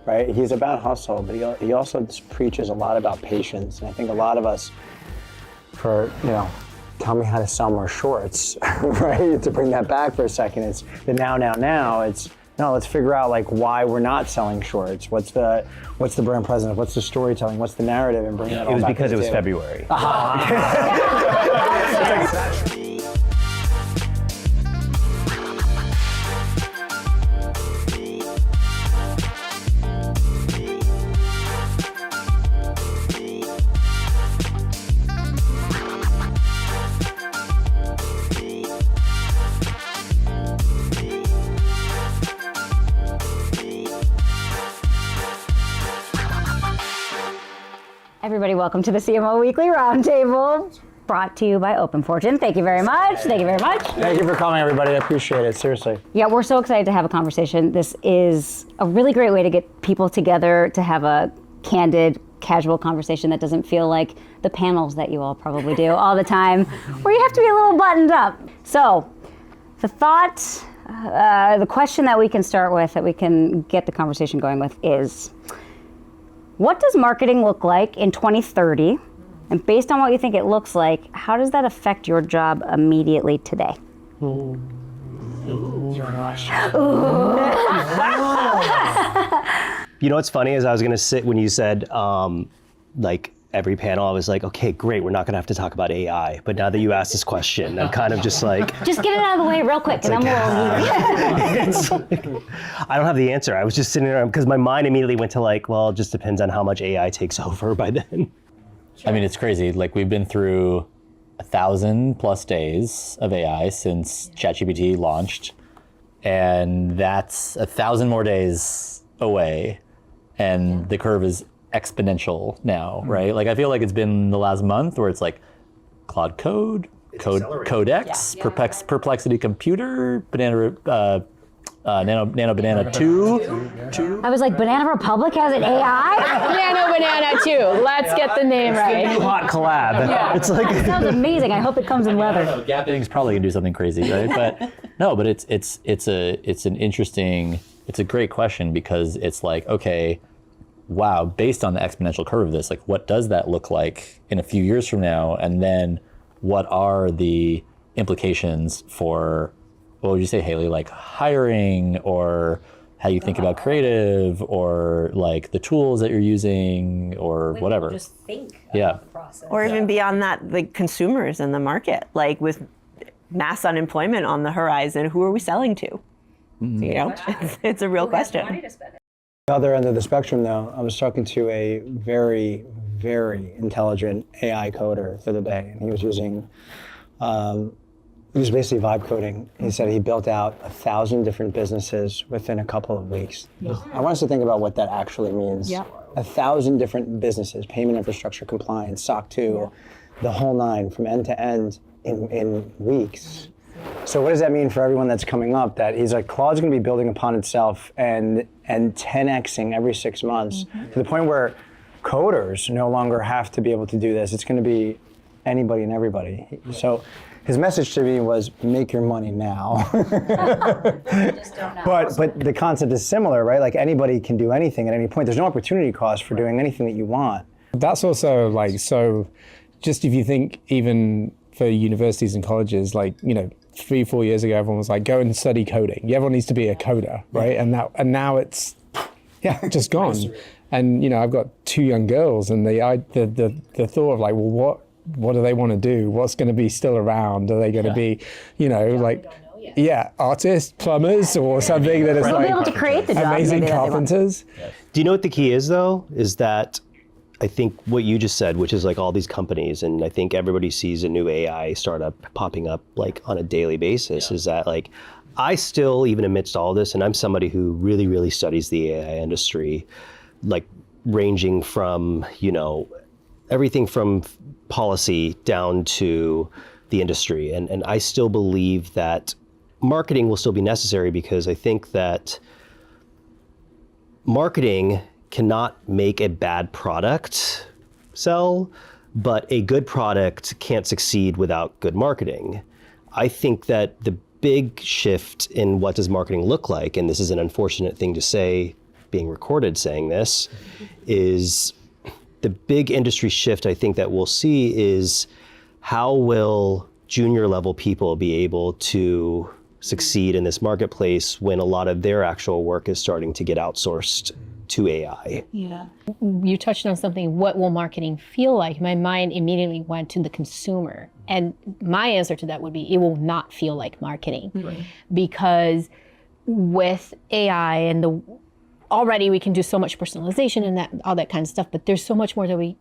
right? He's about hustle, but he also preaches a lot about patience. And I think a lot of us, tell me how to sell more shorts, right? To bring that back for a second, it's the now. It's no, let's figure out like why we're not selling shorts. What's the brand presence? What's the storytelling? What's the narrative? And bring that all back. It was because it was February. Everybody, welcome to the CMO Weekly Roundtable, brought to you by OpenFortune. Thank you very much. Thank you very much. Thank you for coming, everybody. I appreciate it, seriously. Yeah, we're so excited to have a conversation. This is a really great way to get people together to have a candid, casual conversation that doesn't feel like the panels that you all probably do all the time, where you have to be a little buttoned up. So, the question that we can start with, that we can get the conversation going with is, what does marketing look like in 2030? And based on what you think it looks like, how does that affect your job immediately today? You know what's funny is I was going to sit when you said like every panel, I was like, okay, great, we're not going to have to talk about AI. But now that you asked this question, I'm kind of just like... Just get it out of the way real quick, and then we'll... I don't have the answer. I was just sitting there, because my mind immediately went to like, well, it just depends on how much AI takes over by then. I mean, it's crazy. Like, we've been through 1,000+ days of AI since ChatGPT launched, and that's 1,000 more days away, and the curve is exponential now, right? Like, I feel like it's been the last month where it's like Claude Code, Codex, Perplexity Computer, Nano Banana 2. I was like, Banana Republic has an AI? Nano Banana 2. Let's get the name right. Hot collab. Yeah. It's like it sounds amazing. I hope it comes in leather. Gaping's probably gonna do something crazy, right? But no, but it's a great question, because it's like, okay, wow, based on the exponential curve of this, like, what does that look like in a few years from now? And then what are the implications for, what would you say, Hayley, like hiring, or how you think about creative, or like the tools that you're using, or whatever. Just think about the process. Or even beyond that, the consumers in the market, like with mass unemployment on the horizon, who are we selling to? You know, it's a real question. The other end of the spectrum, though, I was talking to a very, very intelligent AI coder the other day, and he was using, he was basically vibe coding. He said he built out 1,000 different businesses within a couple of weeks. I want us to think about what that actually means. 1,000 different businesses, payment infrastructure, compliance, SOC 2, the whole nine, from end to end in weeks. So what does that mean for everyone that's coming up? That he's like, Claude's going to be building upon itself and 10xing every 6 months to the point where coders no longer have to be able to do this. It's going to be anybody and everybody. So his message to me was, make your money now. But the concept is similar, right? Like, anybody can do anything at any point. There's no opportunity cost for doing anything that you want. That's also like, so just if you think even for universities and colleges, like, 3-4 years ago, everyone was like, go and study coding. Everyone needs to be a coder, right? And now it's just gone. And I've got 2 young girls, and the thought of like, well, what do they want to do? What's going to be still around? Are they going to be, artists, plumbers, or something that is like be able to create the job, amazing carpenters? Do you know what the key is, though? Is that I think what you just said, which is like all these companies, and I think everybody sees a new AI startup popping up like on a daily basis, is that like, I still, even amidst all this, and I'm somebody who really, really studies the AI industry, like ranging from, everything from policy down to the industry. And I still believe that marketing will still be necessary, because I think that marketing cannot make a bad product sell, but a good product can't succeed without good marketing. I think that the big shift in what does marketing look like, and this is an unfortunate thing to say being recorded saying this, is the big industry shift I think that we'll see is how will junior level people be able to succeed in this marketplace when a lot of their actual work is starting to get outsourced to AI? Yeah. You touched on something, what will marketing feel like? My mind immediately went to the consumer. And my answer to that would be, it will not feel like marketing. Right. Because with AI and already we can do so much personalization and that all that kind of stuff, but there's so much more that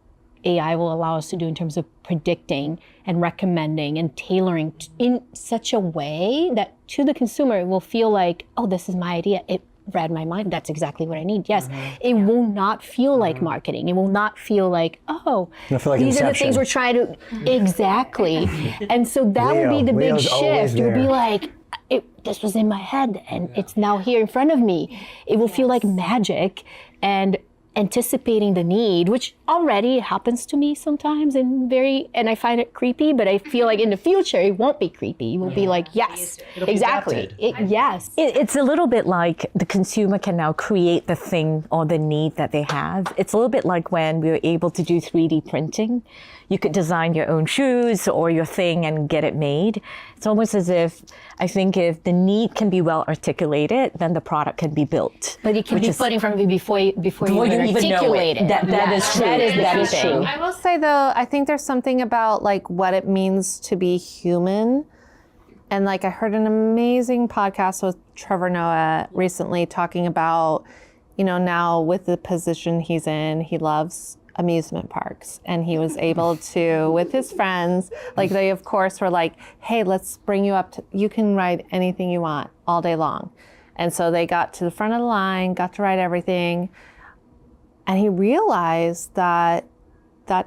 AI will allow us to do in terms of predicting and recommending and tailoring in such a way that to the consumer it will feel like, oh, this is my idea. It read my mind. That's exactly what I need. Yes, it will not feel like marketing. It will not feel like, oh, feel like these Inception. are the things we're trying to, exactly. And so that will be the big Leo's always shift. It will be there. like, this was in my head and it's now here in front of me. It will feel like magic and anticipating the need, which already happens to me sometimes and I find it creepy, but I feel like in the future it won't be creepy. It will be like, yes, exactly. Yes. It's a little bit like the consumer can now create the thing or the need that they have. It's a little bit like when we were able to do 3D printing. You could design your own shoes or your thing and get it made. It's almost as if, I think if the need can be well articulated, then the product can be built. But it can be put in front of you before you even articulate it. That is true. That is true. I will say though, I think there's something about like what it means to be human. And like I heard an amazing podcast with Trevor Noah recently talking about, now with the position he's in, he loves amusement parks. And he was able to, with his friends, like they of course were like, hey, let's bring you up to, you can ride anything you want all day long. And so they got to the front of the line, got to ride everything. And he realized that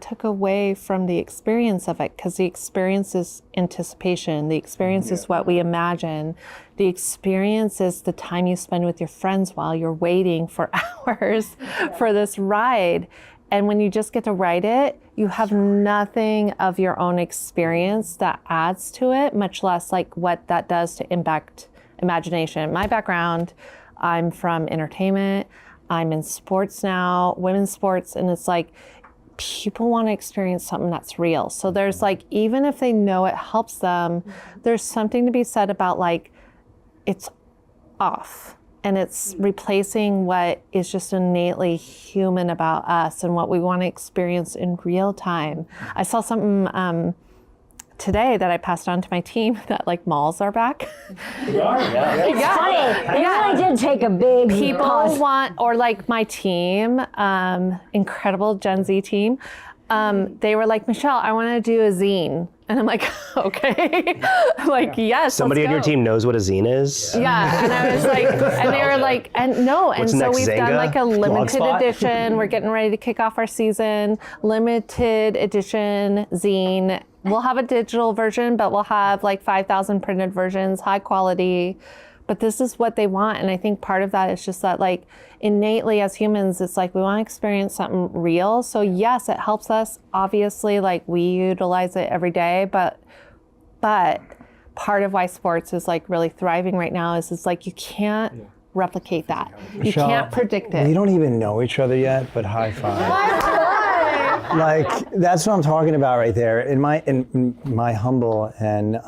took away from the experience of it, because the experience is anticipation. The experience is what we imagine. The experience is the time you spend with your friends while you're waiting for hours for this ride. And when you just get to ride it, you have nothing of your own experience that adds to it, much less like what that does to impact imagination. My background, I'm from entertainment. I'm in sports now, women's sports, and it's like people want to experience something that's real. So there's like, even if they know it helps them, there's something to be said about like, it's off. And it's replacing what is just innately human about us and what we want to experience in real time. I saw something today that I passed on to my team that like malls are back. It's funny. It really did take a big People want, or like my team, incredible Gen Z team, they were like, Michelle, I want to do a zine. And I'm like, okay. I'm like, yes. Somebody let's on your go. team knows what a zine is? Yeah, and I was like, and they were like, and no, and What's so next, we've done Zynga? like a limited Blogspot? edition. We're getting ready to kick off our season. Limited edition zine. We'll have a digital version, but we'll have like 5,000 printed versions, high quality. But this is what they want. And I think part of that is just that like innately as humans, it's like we want to experience something real. So yes, it helps us. Obviously, like we utilize it every day, but part of why sports is like really thriving right now is it's like you can't replicate that. You can't predict it. We don't even know each other yet, but high five. Like that's what I'm talking about right there. In my humble and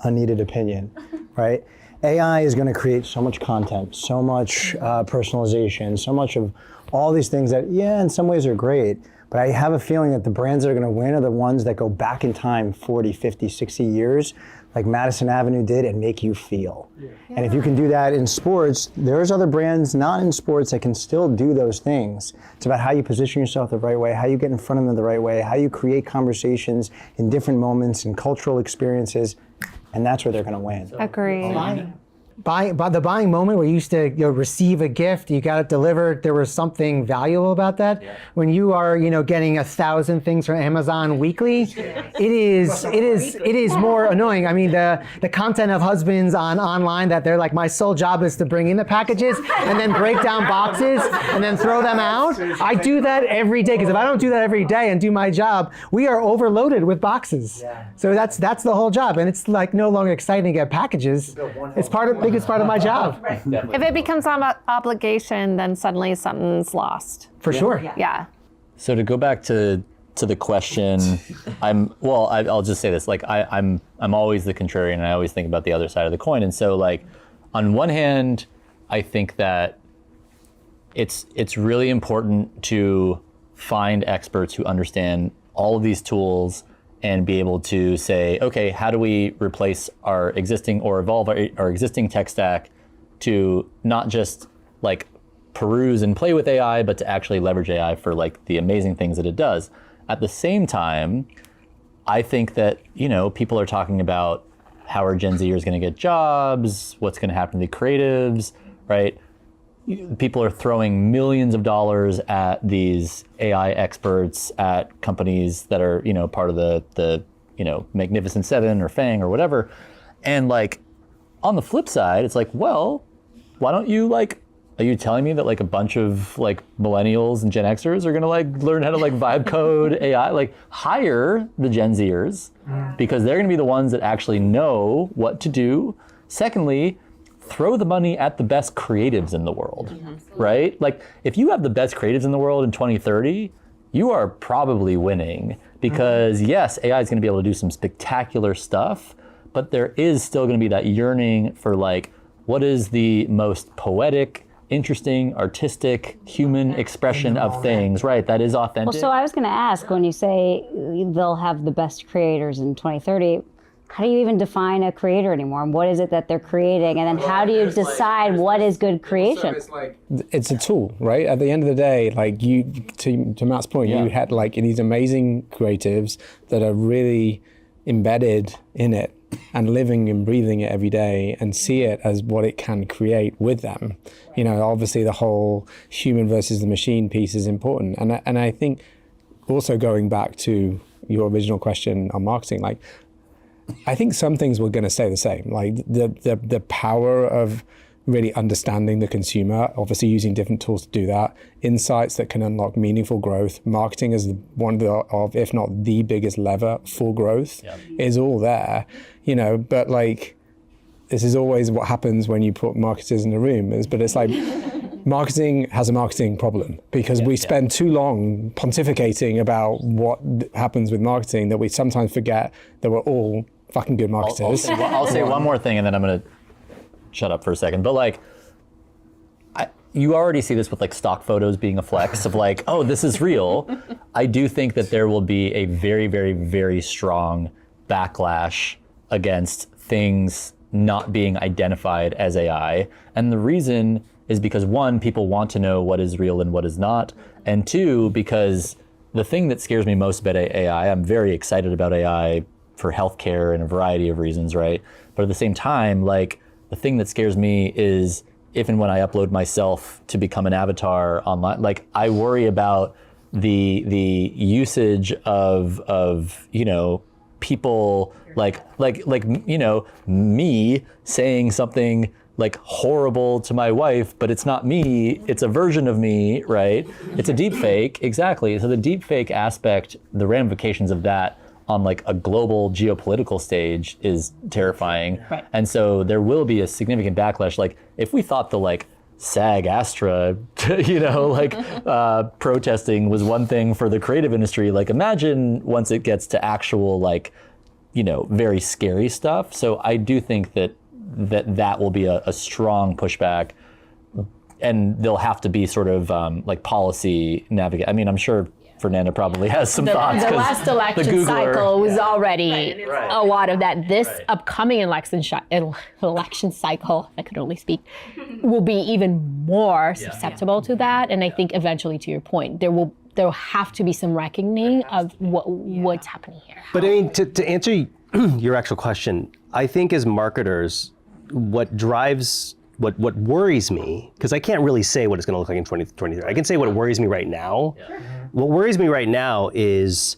unneeded opinion, right? AI is going to create so much content, so much personalization, so much of all these things that, yeah, in some ways are great. But I have a feeling that the brands that are going to win are the ones that go back in time 40, 50, 60 years, like Madison Avenue did, and make you feel. Yeah. And if you can do that in sports, there's other brands not in sports that can still do those things. It's about how you position yourself the right way, how you get in front of them the right way, how you create conversations in different moments and cultural experiences. And that's where they're going to win. Agree. The buying moment where you used to receive a gift, you got it delivered, there was something valuable about that. Yeah. When you are getting 1,000 things from Amazon weekly, it is more annoying. I mean the content of husbands online that they're like, my sole job is to bring in the packages and then break down boxes and then throw them out. I do that every day, because if I don't do that every day and do my job, we are overloaded with boxes. Yeah. So that's the whole job, and it's like no longer exciting to get packages. It's part of think it's part of my job. If it becomes an obligation, then suddenly something's lost. For sure. Yeah. So to go back to the question, I'll just say this, like I'm always the contrarian, and I always think about the other side of the coin. And so like on one hand, I think that it's really important to find experts who understand all of these tools and be able to say, okay, how do we replace our existing or evolve our existing tech stack to not just like peruse and play with AI, but to actually leverage AI for like the amazing things that it does. At the same time, I think that, people are talking about how are Gen Zers going to get jobs, what's going to happen to the creatives, right? People are throwing millions of dollars at these AI experts at companies that are, part of the Magnificent Seven or FANG or whatever. And like, on the flip side, it's like, well, why don't you are you telling me that like a bunch of like millennials and Gen Xers are gonna like learn how to like vibe code AI? Like hire the Gen Zers because they're gonna be the ones that actually know what to do. Secondly, throw the money at the best creatives in the world, right? Like if you have the best creatives in the world in 2030, you are probably winning because yes, AI is gonna be able to do some spectacular stuff, but there is still gonna be that yearning for like, what is the most poetic, interesting, artistic, human expression of things, right? That is authentic. Well, so I was going to ask, when you say they'll have the best creators in 2030, how do you even define a creator anymore? What is it that they're creating? And then how do you decide what is good creation? It's a tool, right? At the end of the day, like to Matt's point, you had like these amazing creatives that are really embedded in it and living and breathing it every day and see it as what it can create with them. Obviously the whole human versus the machine piece is important. And I think also going back to your original question on marketing, like I think some things we're going to stay the same. Like the power of really understanding the consumer, obviously using different tools to do that, insights that can unlock meaningful growth. Marketing is one of if not the biggest lever for growth, is all there, but like, this is always what happens when you put marketers in a room, but it's like, marketing has a marketing problem because we spend too long pontificating about what happens with marketing that we sometimes forget that we're all fucking good marketers. I'll say one more thing and then I'm going to shut up for a second, but like, you already see this with like stock photos being a flex of like, oh, this is real. I do think that there will be a very, very, very strong backlash against things not being identified as AI. And the reason is because one, people want to know what is real and what is not. And two, because the thing that scares me most about AI, I'm very excited about AI for healthcare and a variety of reasons, right? But at the same time, like, the thing that scares me is if and when I upload myself to become an avatar online, like I worry about the usage of people like me saying something like horrible to my wife, but it's not me, it's a version of me, right? It's a deep fake, exactly. So the deep fake aspect, the ramifications of that on like a global geopolitical stage is terrifying. Right. And so there will be a significant backlash. Like if we thought the like SAG-AFTRA, protesting was one thing for the creative industry, like imagine once it gets to actual like, very scary stuff. So I do think that will be a strong pushback, and there'll have to be sort of like policy navigate. I mean, I'm sure Fernanda probably has some thoughts. The last election cycle was already a lot of that. This upcoming election cycle, I could only speak, will be even more susceptible to that. And I think eventually, to your point, there will have to be some reckoning of what's happening here. But I mean, to answer your actual question, I think as marketers, what worries me, because I can't really say what it's going to look like in 2023. I can say what worries me right now. Yeah. What worries me right now is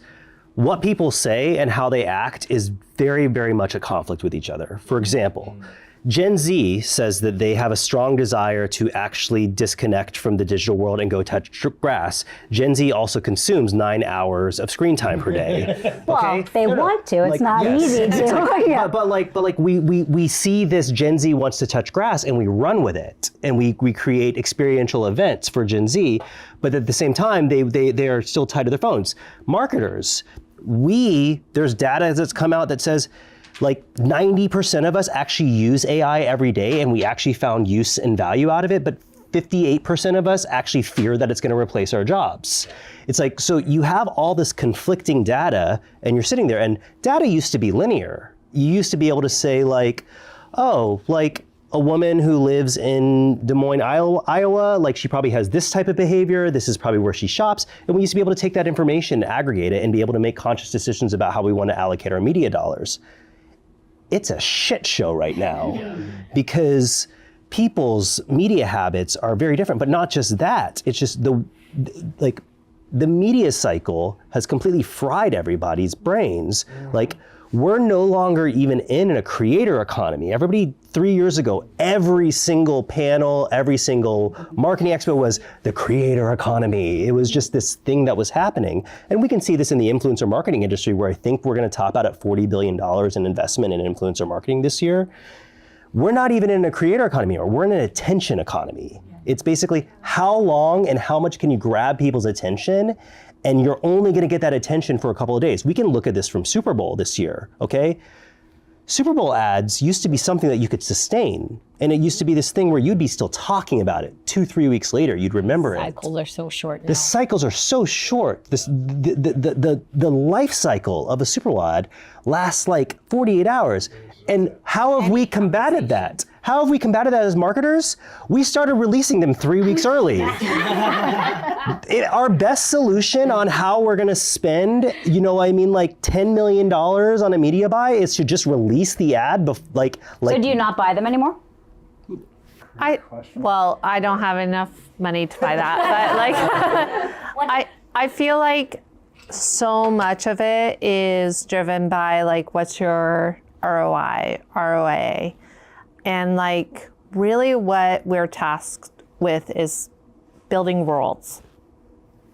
what people say and how they act is very, very much a conflict with each other. For example, Gen Z says that they have a strong desire to actually disconnect from the digital world and go touch grass. Gen Z also consumes 9 hours of screen time per day. Well, they want to. It's not easy to. Yeah. But we see this Gen Z wants to touch grass and we run with it. And we create experiential events for Gen Z. But at the same time, they are still tied to their phones. Marketers, there's data that's come out that says, like 90% of us actually use AI every day and we actually found use and value out of it, but 58% of us actually fear that it's going to replace our jobs. It's like, so you have all this conflicting data and you're sitting there, and data used to be linear. You used to be able to say like, oh, like a woman who lives in Des Moines, Iowa, like she probably has this type of behavior, this is probably where she shops, and we used to be able to take that information, aggregate it, and be able to make conscious decisions about how we want to allocate our media dollars. It's a shit show right now because people's media habits are very different, but not just that. It's just the media cycle has completely fried everybody's brains. Like, we're no longer even in a creator economy. Everybody 3 years ago, every single panel, every single marketing expo was the creator economy. It was just this thing that was happening. And we can see this in the influencer marketing industry, where I think we're gonna top out at $40 billion in investment in influencer marketing this year. We're not even in a creator economy, or we're in an attention economy. It's basically how long and how much can you grab people's attention, and you're only gonna get that attention for a couple of days. We can look at this from Super Bowl this year, okay? Super Bowl ads used to be something that you could sustain, and it used to be this thing where you'd be still talking about it 2-3 weeks later, you'd remember it. Cycles are so short now. The cycles are so short. The life cycle of a Super Bowl ad lasts like 48 hours. And how have we combated that? How have we combated that as marketers? We started releasing them 3 weeks early. Our best solution on how we're gonna spend, like $10 million on a media buy is to just release the ad. So do you not buy them anymore? I don't have enough money to buy that, but I feel like so much of it is driven by like, what's your ROA, and like really what we're tasked with is building worlds,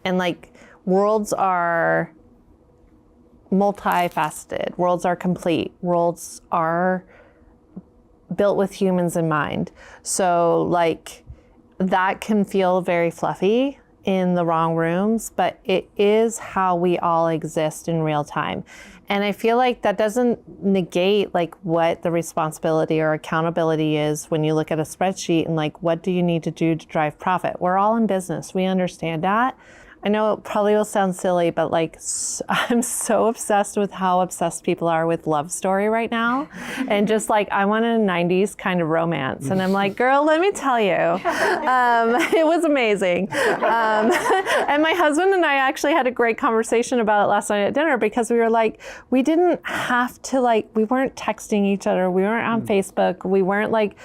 and like worlds are multifaceted, worlds are complete, worlds are built with humans in mind. So like that can feel very fluffy in the wrong rooms, but it is how we all exist in real time. And I feel like that doesn't negate like what the responsibility or accountability is when you look at a spreadsheet and like, what do you need to do to drive profit? We're all in business. We understand that. I know it probably will sound silly, but like I'm so obsessed with how obsessed people are with love story right now. And just like, I want a 90s kind of romance. And I'm like, girl, let me tell you, it was amazing. And my husband and I actually had a great conversation about it last night at dinner, because we were like, we didn't have to like, we weren't texting each other. We weren't on Facebook. We weren't like,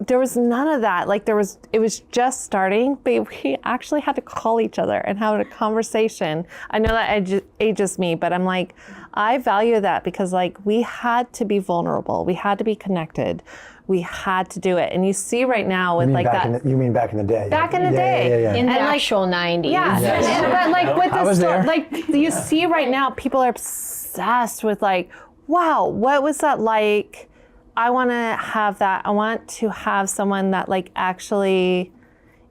there was none of that. Like it was just starting, but we actually had to call each other and have a conversation. I know that ages me, but I'm like, I value that, because like we had to be vulnerable. We had to be connected. We had to do it. And you see right now with like that. You mean back in the day? Back in the day. In the and actual 90s. Yeah. Yes. But like with I was this, there. like you see right now, people are obsessed with like, wow, what was that like? I want to have that. I want to have someone that like actually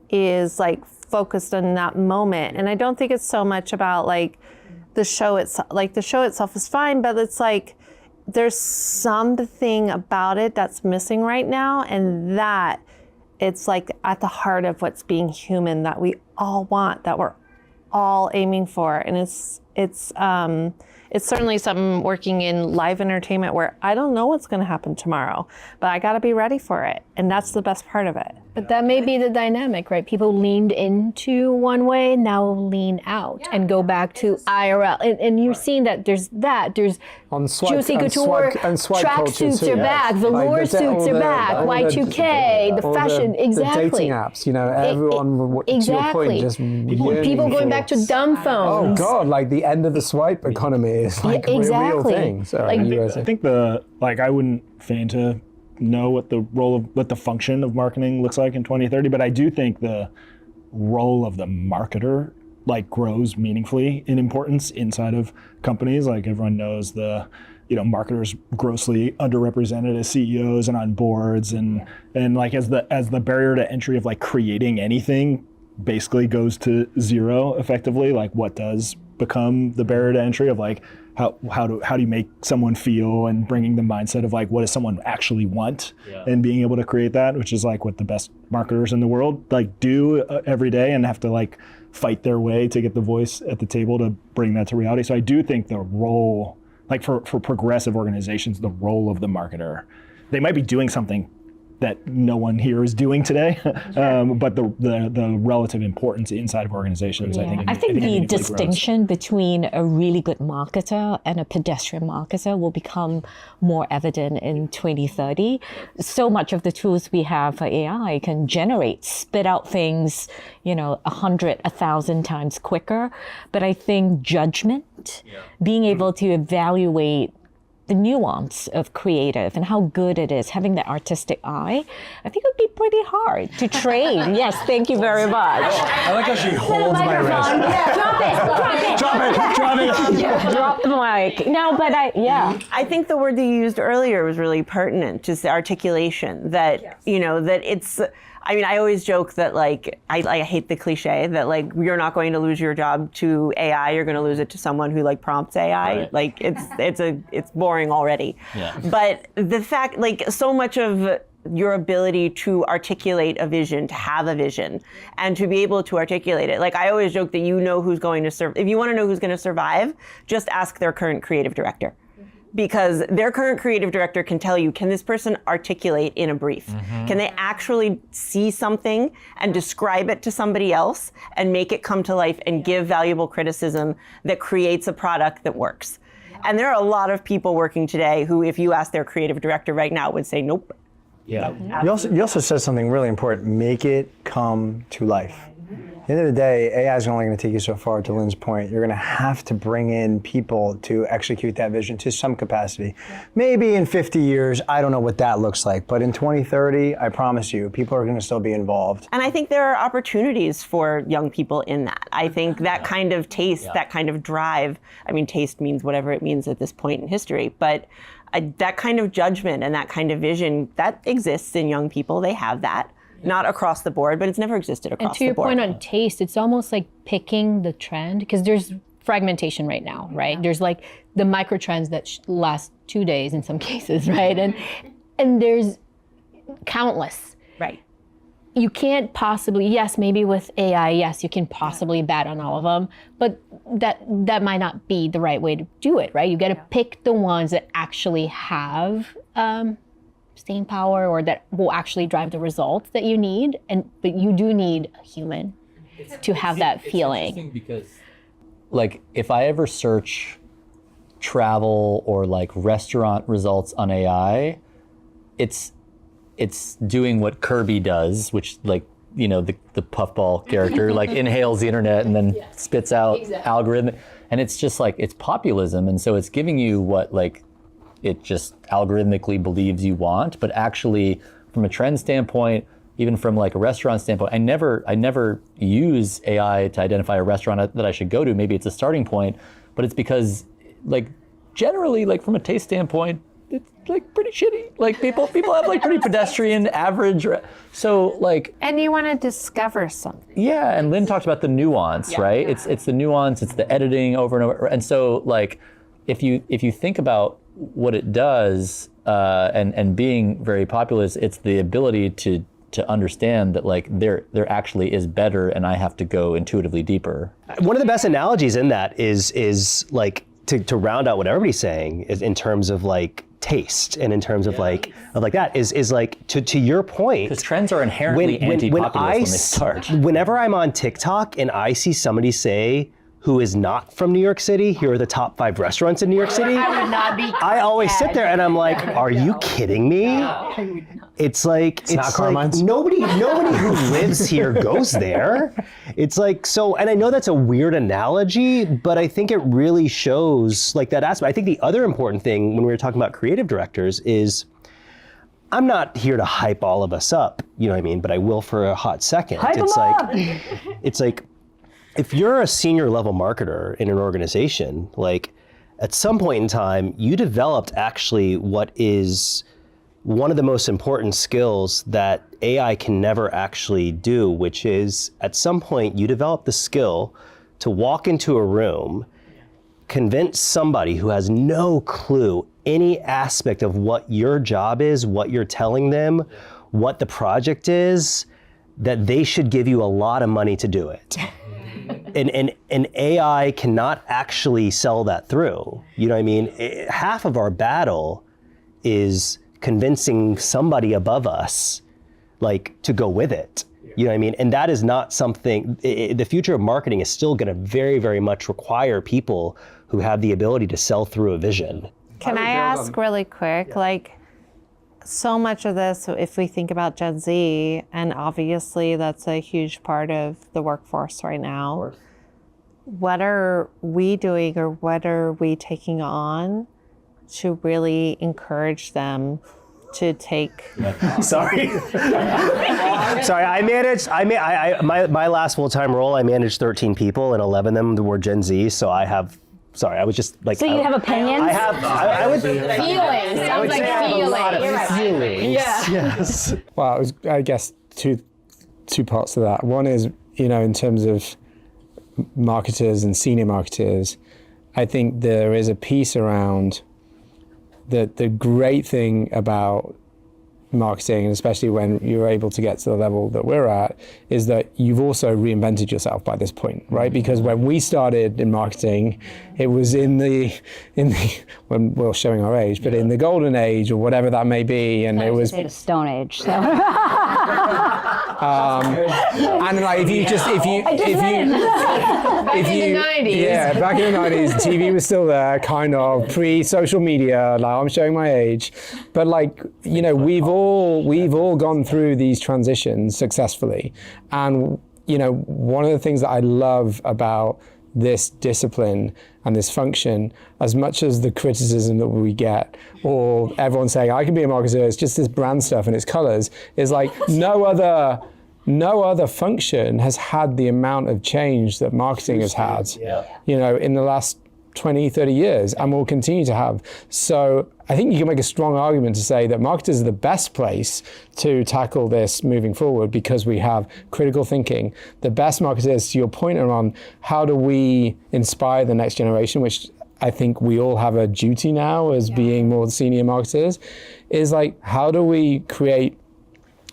is like focused on that moment. And I don't think it's so much about like the show itself. Like the show itself is fine, but it's like there's something about it that's missing right now, and that it's like at the heart of what's being human that we all want, that we're all aiming for. And it's certainly something working in live entertainment where I don't know what's going to happen tomorrow, but I got to be ready for it. And that's the best part of it. But that may be the dynamic, right? People leaned into one way, now lean out and go back to IRL. And you're seeing that there's On swipe, Juicy and Couture, swipe track culture suits too. are back, velour suits are back, Y2K, the fashion, exactly. The dating apps, everyone, to your point, just people going back to dumb Oh phones. God, like the end of the swipe economy is like a real exactly. thing. So Like, you guys I think I wouldn't fit into know what the function of marketing looks like in 2030, but I do think the role of the marketer like grows meaningfully in importance inside of companies. Like everyone knows marketers grossly underrepresented as CEOs and on boards, and like as the barrier to entry of like creating anything basically goes to zero effectively. Like what does become the barrier to entry of like how do you make someone feel, and bringing the mindset of like what does someone actually want, and being able to create that, which is like what the best marketers in the world like do every day, and have to like fight their way to get the voice at the table to bring that to reality. So I do think the role, like for progressive organizations, the role of the marketer, they might be doing something that no one here is doing today, but the relative importance inside of organizations, I think the distinction between a really good marketer and a pedestrian marketer will become more evident in 2030. So much of the tools we have for AI can spit out things, 100, 1,000 times quicker. But I think judgment, being able to evaluate the nuance of creative and how good it is, having that artistic eye, I think it would be pretty hard to train. Yes, thank you very much. I like how she holds my wrist. Drop the mic. No, but I think the word that you used earlier was really pertinent, just the articulation that, that it's, I always joke that like, I hate the cliche that like, you're not going to lose your job to AI, you're going to lose it to someone who like prompts AI. Right. Like it's boring already. Yeah. But the fact, like so much of your ability to articulate a vision, to have a vision, and to be able to articulate it. Like I always joke that who's going to if you want to know who's going to survive, just ask their current creative director. Because their current creative director can tell you, can this person articulate in a brief? Mm-hmm. Can they actually see something and describe it to somebody else and make it come to life and give valuable criticism that creates a product that works? And there are a lot of people working today who, if you ask their creative director right now, would say, nope. Yeah. You also said something really important, make it come to life. At the end of the day, AI is only going to take you so far. To Lynn's point, you're going to have to bring in people to execute that vision to some capacity. Maybe in 50 years, I don't know what that looks like, but in 2030, I promise you, people are going to still be involved. And I think there are opportunities for young people in that. I think that kind of taste, that kind of drive, taste means whatever it means at this point in history, but that kind of judgment and that kind of vision, that exists in young people. They have that. Not across the board, but it's never existed across the board. And to your point on taste, it's almost like picking the trend, because there's fragmentation right now, right? Yeah. There's like the micro trends that last 2 days in some cases, right? And there's countless. Right. You can't possibly, yes, maybe with AI, yes, you can possibly bat on all of them, but that might not be the right way to do it, right? You got to pick the ones that actually have staying power, or that will actually drive the results that you need, but you do need a human to have that feeling. It's interesting because, like, if I ever search travel or like restaurant results on AI, it's doing what Kirby does, which like the puffball character like inhales the internet and then spits out algorithm, and it's just like it's populism, and so it's giving you what like it just algorithmically believes you want. But actually, from a trend standpoint, even from like a restaurant standpoint, I never use AI to identify a restaurant that I should go to. Maybe it's a starting point, but it's because like generally like from a taste standpoint, it's like pretty shitty. Like people have like pretty pedestrian average. So like. And you want to discover something. Yeah, and Lynn talked about the nuance, right? Yeah. It's the nuance, it's the editing over and over. And so like, if you think about what it does, and being very populist, it's the ability to understand that like there actually is better, and I have to go intuitively deeper. One of the best analogies in that is like to round out what everybody's saying is in terms of like taste and in terms of like that is like to your point. Because trends are inherently anti-populist when they start. Whenever I'm on TikTok and I see somebody say, who is not from New York City, here are the top 5 restaurants in New York City. I would not be. I always sit there and I'm like, are you kidding me? It's like it's like nobody who lives here goes there. It's like so, and I know that's a weird analogy, but I think it really shows like that aspect. I think the other important thing when we were talking about creative directors is I'm not here to hype all of us up, you know what I mean? But I will for a hot second. Hype 'em up! It's like, if you're a senior level marketer in an organization, like at some point in time, you developed actually what is one of the most important skills that AI can never actually do, which is at some point you develop the skill to walk into a room, convince somebody who has no clue any aspect of what your job is, what you're telling them, what the project is, that they should give you a lot of money to do it. And AI cannot actually sell that through. You know what I mean? Half of our battle is convincing somebody above us, like, to go with it. You know what I mean? And that is not something, the future of marketing is still gonna very, very much require people who have the ability to sell through a vision. Can I ask really quick, like, so much of this, if we think about Gen Z, and obviously that's a huge part of the workforce right now, what are we doing or what are we taking on to really encourage them to take? Sorry. Sorry, my last full-time role, I managed 13 people and 11 of them were Gen Z, so I have, sorry, I was just like. So you have opinions? I would. Feelings. Sounds like feelings. Yeah. Yes. Well, it was, I guess, two parts to that. One is, in terms of marketers and senior marketers, I think there is a piece around the great thing about marketing, and especially when you're able to get to the level that we're at, is that you've also reinvented yourself by this point, right? Because when we started in marketing, it was in the when we're showing our age, but in the golden age or whatever that may be, and it was the Stone Age. So. And like if you Back in the 90s. Yeah, back in the 90s, TV was still there, kind of pre-social media. Like, I'm showing my age, but like, we've all gone through these transitions successfully, and one of the things that I love about this discipline and this function, as much as the criticism that we get, or everyone saying I can be a marketer, it's just this brand stuff and it's colors, is like no other function has had the amount of change that marketing has had, in the last 20, 30 years, and will continue to have. So I think you can make a strong argument to say that marketers are the best place to tackle this moving forward, because we have critical thinking. The best marketers, to your point around how do we inspire the next generation, which I think we all have a duty now as being more senior marketers, is like, how do we create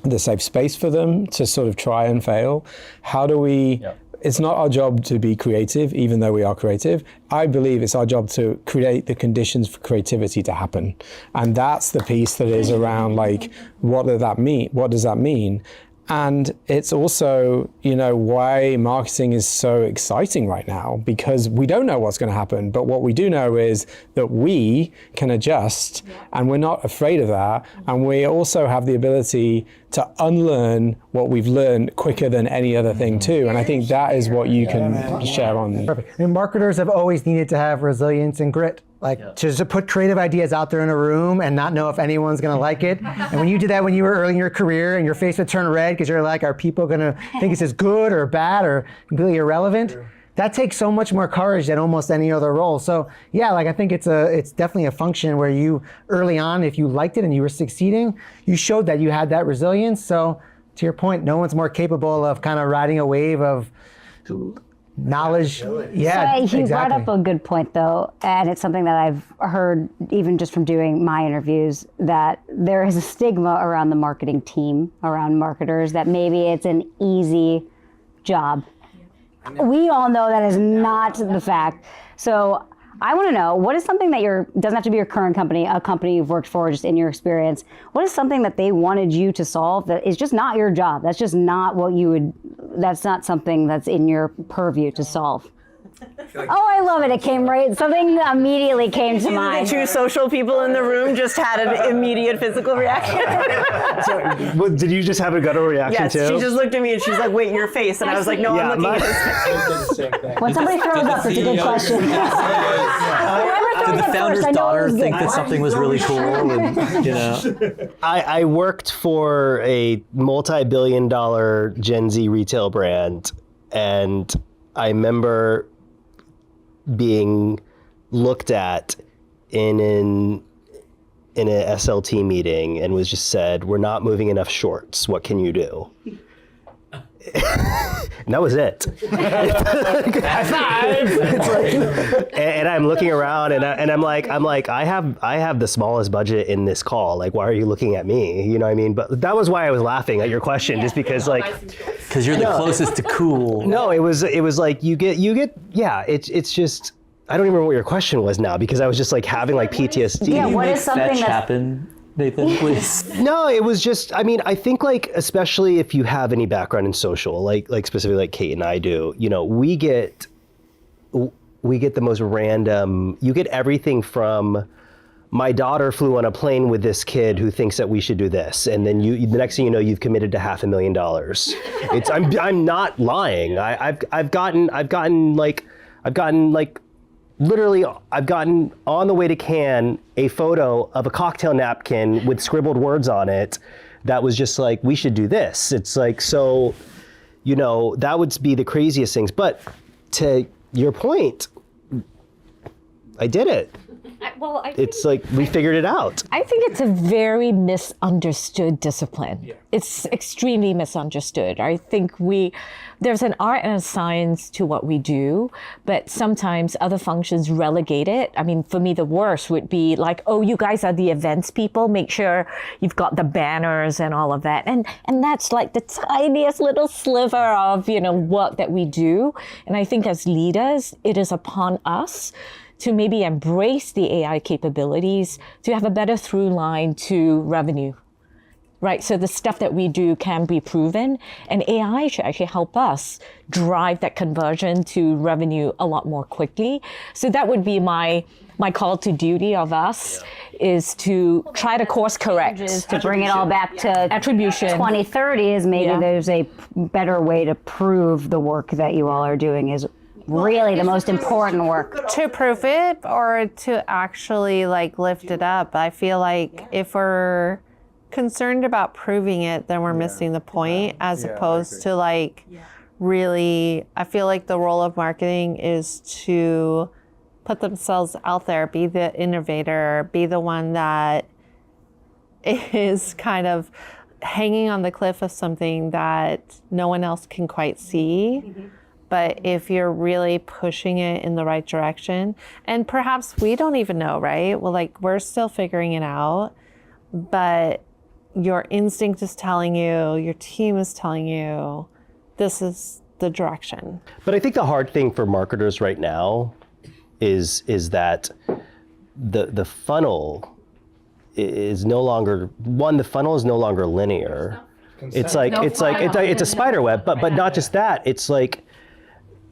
the safe space for them to sort of try and fail? How do we, it's not our job to be creative, even though we are creative. I believe it's our job to create the conditions for creativity to happen. And that's the piece that is around, like, what does that mean? What does that mean? And it's also, why marketing is so exciting right now, because we don't know what's going to happen. But what we do know is that we can adjust, and we're not afraid of that. And we also have the ability to unlearn what we've learned quicker than any other thing too. And I think that is what you can share on. Perfect. And marketers have always needed to have resilience and grit. Like, just to put creative ideas out there in a room and not know if anyone's going to like it. And when you did that when you were early in your career, and your face would turn red because you're like, are people going to think this is good or bad or completely irrelevant? Sure. That takes so much more courage than almost any other role. So yeah, like, I think it's definitely a function where you early on, if you liked it and you were succeeding, you showed that you had that resilience. So to your point, no one's more capable of kind of riding a wave of knowledge. Yeah, so you brought up a good point, though, and it's something that I've heard even just from doing my interviews, that there is a stigma around the marketing team, around marketers, that maybe it's an easy job. We all know that is not the fact. So I want to know, what is something that doesn't have to be your current company, a company you've worked for, just in your experience, what is something that they wanted you to solve that is just not your job? That's just not what that's not something that's in your purview to solve. Oh, I love it. It came right. Something immediately came to mind. The two social people in the room just had an immediate physical reaction. Did you just have a guttural reaction Yes, too? she just looked at me and she's like, "Wait, your face," and I was like, "No, I'm looking at his face." When somebody throws up, it's a good question. Did the founder's daughter think that something was really cool? And, you know, I worked for a multi-billion-dollar Gen Z retail brand, and I remember being looked at in an SLT meeting and was just said, "We're not moving enough shorts. What can you do?" And that was it. High five! And I'm looking around and I'm like, I have the smallest budget in this call. Like, why are you looking at me? You know what I mean? But that was why I was laughing at your question, just because because you're the closest to cool. No, it was like you get yeah. It's just I don't even remember what your question was now because I was just like having like PTSD. Yeah, what is something fetch that's happen, Nathan, please? No, it was just, I mean, I think like, especially if you have any background in social, like specifically like Kate and I do, you know, we get the most random, you get everything from my daughter flew on a plane with this kid who thinks that we should do this. And then the next thing you know, you've committed to $500,000. It's, I'm not lying. I've gotten literally, I've gotten on the way to Cannes a photo of a cocktail napkin with scribbled words on it that was just like, we should do this. It's like, so, you know, that would be the craziest things. But to your point, I did it. It's like, we figured it out. I think it's a very misunderstood discipline. Yeah. It's extremely misunderstood. I think there's an art and a science to what we do, but sometimes other functions relegate it. I mean, for me, the worst would be like, oh, you guys are the events people. Make sure you've got the banners and all of that. And that's like the tiniest little sliver of, you know, work that we do. And I think as leaders, it is upon us to maybe embrace the AI capabilities, to have a better through line to revenue, right? So the stuff that we do can be proven, and AI should actually help us drive that conversion to revenue a lot more quickly. So that would be my call to duty of us, is to try to course correct. To bring it all back to attribution. 2030 is maybe there's a better way to prove the work that you all are doing is really the most important work. To prove it or to actually like lift it up. I feel like if we're concerned about proving it, then we're missing the point, as opposed to like really, I feel like the role of marketing is to put themselves out there, be the innovator, be the one that is kind of hanging on the cliff of something that no one else can quite see. Mm-hmm. But if you're really pushing it in the right direction, and perhaps we don't even know, right? Well, like we're still figuring it out, but your instinct is telling you, your team is telling you, this is the direction. But I think the hard thing for marketers right now is that the funnel is no longer, the funnel is no longer linear. It's a spider web, but not just that. It's like,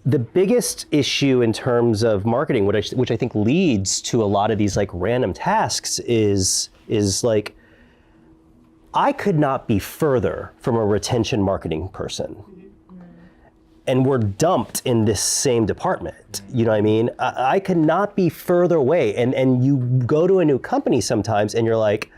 the biggest issue in terms of marketing, which I think leads to a lot of these like random tasks, is like, I could not be further from a retention marketing person. And we're dumped in this same department. You know what I mean? I could not be further away. And you go to a new company sometimes and you're like,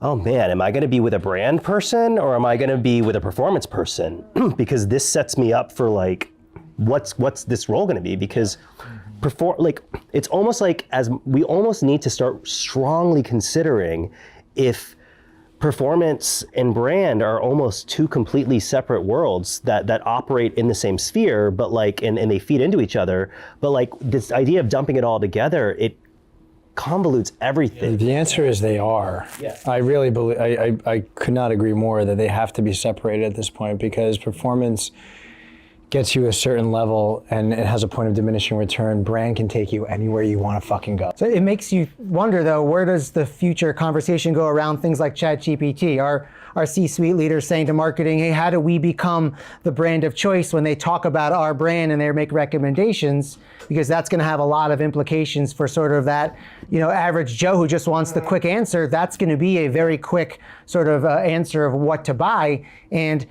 oh man, am I gonna be with a brand person or am I gonna be with a performance person? Because this sets me up for like, what's this role going to be? Because it's almost like as we almost need to start strongly considering if performance and brand are almost two completely separate worlds that operate in the same sphere, but like and they feed into each other. But like this idea of dumping it all together, it convolutes everything. The answer is they are. Yeah. I really believe I could not agree more that they have to be separated at this point, because performance gets you a certain level and it has a point of diminishing return, brand can take you anywhere you want to fucking go. So it makes you wonder, though, where does the future conversation go around things like ChatGPT? Our C-suite leaders saying to marketing, hey, how do we become the brand of choice when they talk about our brand and they make recommendations? Because that's going to have a lot of implications for sort of that, average Joe who just wants the quick answer. That's going to be a very quick sort of answer of what to buy. And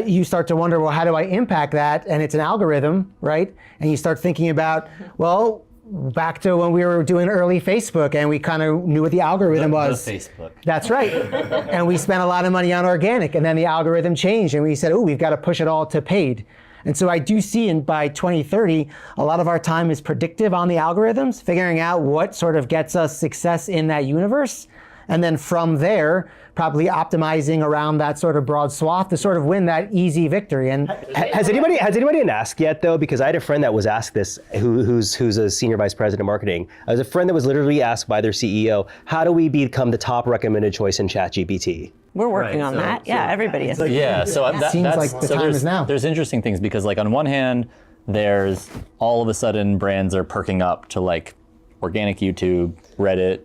you start to wonder, well, how do I impact that? And it's an algorithm, right? And you start thinking about, well, back to when we were doing early Facebook and we kind of knew what the algorithm was. The Facebook. That's right. And we spent a lot of money on organic, and then the algorithm changed and we said, oh, we've got to push it all to paid. And so I do see by 2030, a lot of our time is predictive on the algorithms, figuring out what sort of gets us success in that universe. And then from there, probably optimizing around that sort of broad swath to sort of win that easy victory. And has anybody been asked yet though? Because I had a friend that was asked this, who's a senior vice president of marketing. I was a friend that was literally asked by their CEO, how do we become the top recommended choice in ChatGPT? We're working on that. Yeah, everybody is. Yeah, so Seems that's like the time is now. There's interesting things because like on one hand, there's all of a sudden brands are perking up to like organic YouTube, Reddit,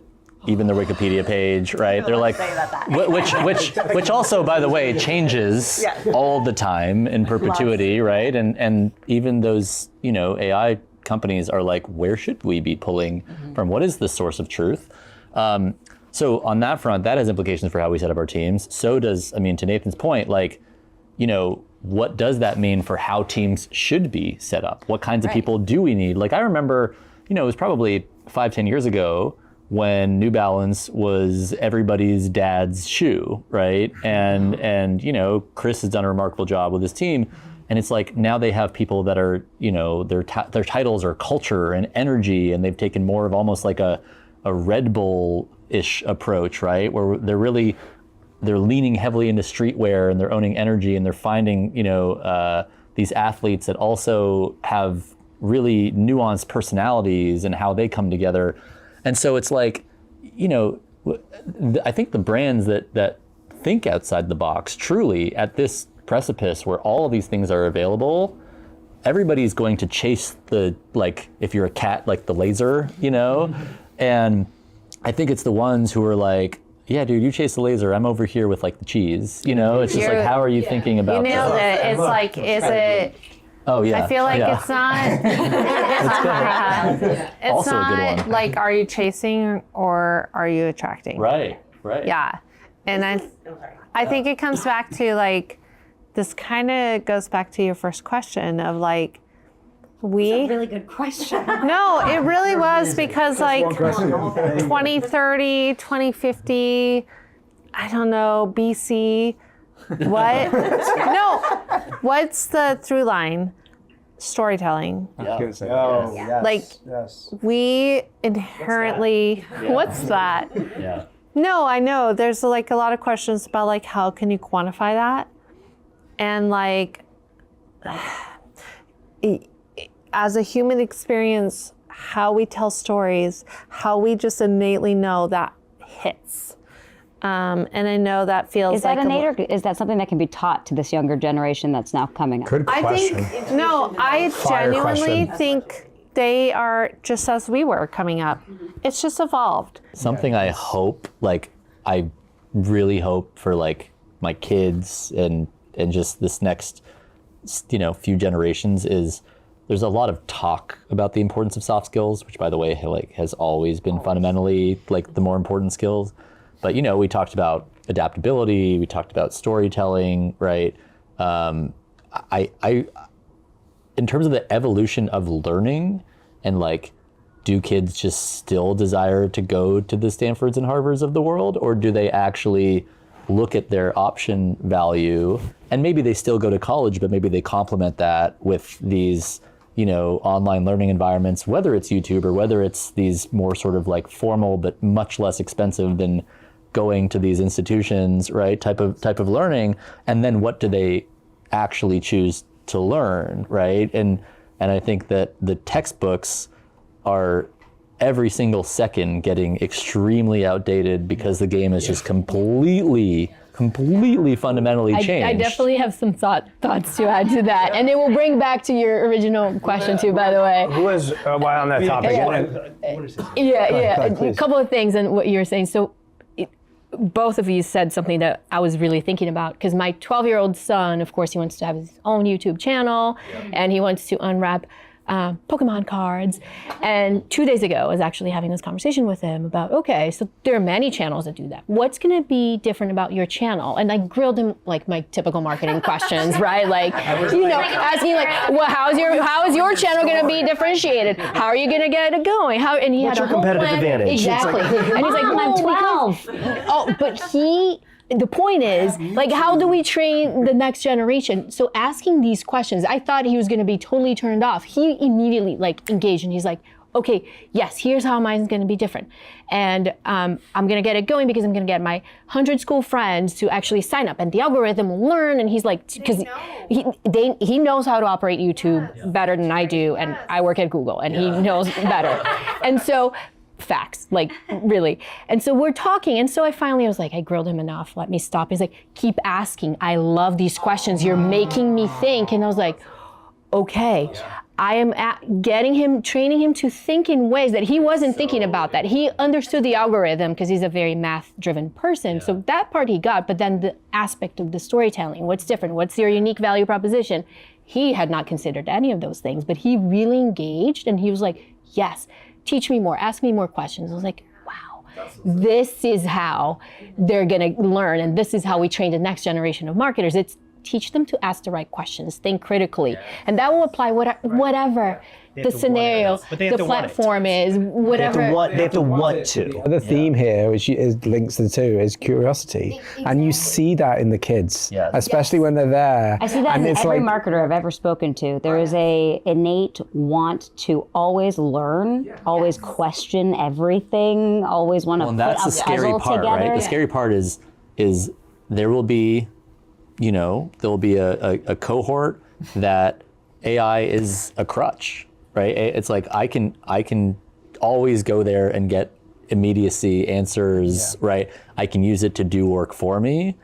even their Wikipedia page, right? They're like, which also, by the way, changes all the time in perpetuity, right? And even those, AI companies are like, where should we be pulling from? What is the source of truth? So on that front, that has implications for how we set up our teams. So does, to Nathan's point, like, what does that mean for how teams should be set up? What kinds of people do we need? Like I remember, it was probably 5-10 years ago when New Balance was everybody's dad's shoe, right? And Chris has done a remarkable job with his team. And it's like now they have people that are, their titles are culture and energy, and they've taken more of almost like a Red Bull-ish approach, right? Where they're leaning heavily into streetwear and they're owning energy and they're finding, these athletes that also have really nuanced personalities and how they come together. And so it's like, I think the brands that think outside the box, truly at this precipice where all of these things are available, everybody's going to chase if you're a cat, like the laser, And I think it's the ones who are like, yeah, dude, you chase the laser. I'm over here with like the cheese, It's just like, how are you thinking about You nailed it. It's like, is it... Oh yeah. I feel like it's not. It's Also a good not one. like, are you chasing or are you attracting? Right. Yeah, and I think it comes back to like, this kind of goes back to your first question of like, That's a really good question. No, it really was because like 2030, 2050, I don't know, BC. What? No. What's the through line? Storytelling. We inherently. What's that? Yeah. No, I know. There's like a lot of questions about like how can you quantify that, and like as a human experience, how we tell stories, how we just innately know that hits. And I know that feels Is that like innate, or is that something that can be taught to this younger generation that's now coming up? Good question. I genuinely think they are just as we were coming up. It's just evolved. Something I hope, I really hope for my kids and just this next, few generations is there's a lot of talk about the importance of soft skills, which by the way, has always been fundamentally the more important skills. But, we talked about adaptability, we talked about storytelling, right? I in terms of the evolution of learning and do kids just still desire to go to the Stanfords and Harvards of the world, or do they actually look at their option value and maybe they still go to college, but maybe they complement that with these, online learning environments, whether it's YouTube or whether it's these more sort of formal but much less expensive than going to these institutions, right? Type of learning, and then what do they actually choose to learn, right? And I think that the textbooks are every single second getting extremely outdated because the game is just completely completely fundamentally changed. I definitely have some thoughts to add to that, and it will bring back to your original question too. By the way, Who was while on that topic? a couple of things and what you were saying. So, both of you said something that I was really thinking about, because my 12-year-old son, of course, he wants to have his own YouTube channel, and he wants to unwrap Pokemon cards. And 2 days ago, I was actually having this conversation with him about, okay, so there are many channels that do that. What's going to be different about your channel? And I grilled him like my typical marketing questions, right? Like, asking like, well, how is your channel going to be differentiated? How are you going to get it going? And he What's had a your whole competitive plan. advantage? Exactly. And he's like, Mom, I'm 12. Oh, but the point is, like, how do we train the next generation? So asking these questions, I thought he was going to be totally turned off. He immediately like engaged, and he's like, okay, yes, here's how mine's going to be different. And I'm going to get it going because I'm going to get my 100 school friends to actually sign up, and the algorithm will learn. And he's like, because he knows how to operate YouTube better than I do, and I work at Google, and he knows better. And so facts, like really. And so we're talking, and so I was like, I grilled him enough, let me stop. He's like, keep asking, I love these questions, you're making me think. And I was like, okay, I am training him to think in ways that he wasn't thinking about. That he understood the algorithm because he's a very math-driven person. So that part he got, but then the aspect of the storytelling, what's different, what's your unique value proposition, he had not considered any of those things, but he really engaged, and he was like, yes, teach me more, ask me more questions. I was like, wow, this is how they're gonna learn, and this is how we train the next generation of marketers. It's teach them to ask the right questions, think critically, and that will apply whatever the scenario, the platform is, whatever. They have to want to. The theme here, which links the two, is curiosity. And you see that in the kids, especially when they're there. I see that in every marketer I've ever spoken to. There is a innate want to always learn, always question everything, always want to put a puzzle together. And that's the scary part, right? The scary part is there will be, there'll be a cohort that AI is a crutch. Right? It's like I can always go there and get immediacy answers, right? I can use it to do work for me,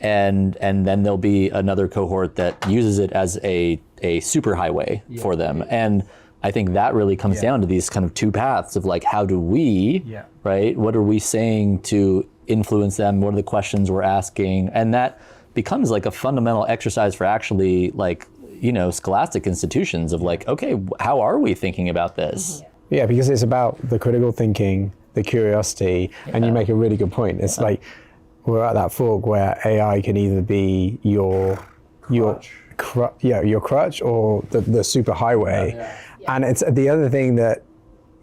and then there'll be another cohort that uses it as a superhighway for them. And I think that really comes down to these kind of two paths of like, how do we, right? What are we saying to influence them? What are the questions we're asking? And that becomes like a fundamental exercise for actually like, scholastic institutions of like, okay, how are we thinking about this? Yeah, because it's about the critical thinking, the curiosity, and you make a really good point. It's like we're at that fork where AI can either be your crutch or the super highway. And it's the other thing that,